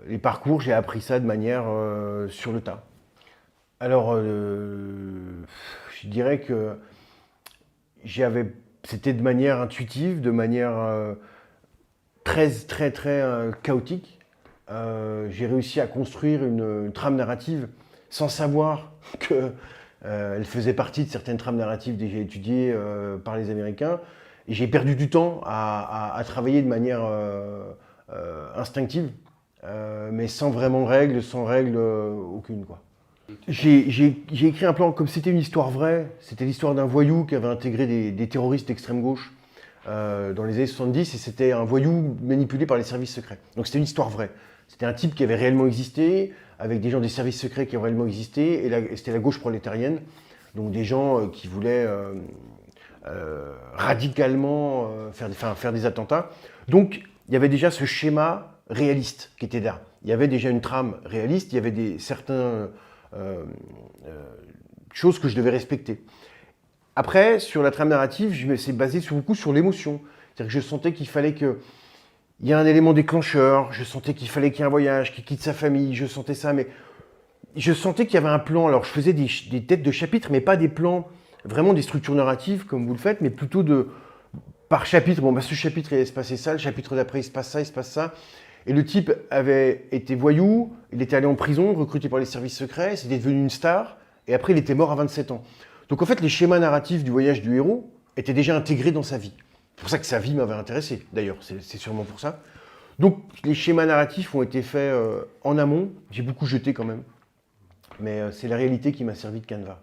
les parcours, j'ai appris ça de manière sur le tas. Alors, je dirais que j'avais, c'était de manière intuitive, de manière très chaotique. J'ai réussi à construire une trame narrative sans savoir que elle faisait partie de certaines trames narratives déjà étudiées par les Américains. Et j'ai perdu du temps à travailler de manière instinctive, mais sans vraiment règles, sans règles aucune, quoi. J'ai écrit un plan comme c'était une histoire vraie. C'était l'histoire d'un voyou qui avait intégré des terroristes d'extrême gauche dans les années 70 et c'était un voyou manipulé par les services secrets. Donc c'était une histoire vraie. C'était un type qui avait réellement existé, avec des gens des services secrets qui ont réellement existé, et c'était la gauche prolétarienne, donc des gens qui voulaient radicalement faire des attentats. Donc il y avait déjà ce schéma réaliste qui était là. Il y avait déjà une trame réaliste, il y avait certaines choses que je devais respecter. Après, sur la trame narrative, je me suis basé beaucoup sur l'émotion. C'est-à-dire que je sentais qu'il fallait qu'il y ait un élément déclencheur, je sentais qu'il fallait qu'il y ait un voyage, qu'il quitte sa famille, je sentais ça, mais je sentais qu'il y avait un plan. Alors je faisais des têtes de chapitres, mais pas des plans, vraiment des structures narratives comme vous le faites, mais plutôt par chapitre. Bon, bah, ce chapitre, il va se passer ça, le chapitre d'après, il se passe ça, il se passe ça. Et le type avait été voyou, il était allé en prison, recruté par les services secrets, c'était devenu une star, et après il était mort à 27 ans. Donc en fait, les schémas narratifs du voyage du héros étaient déjà intégrés dans sa vie. C'est pour ça que sa vie m'avait intéressé, d'ailleurs, c'est sûrement pour ça. Donc les schémas narratifs ont été faits en amont, j'ai beaucoup jeté quand même, mais c'est la réalité qui m'a servi de canevas.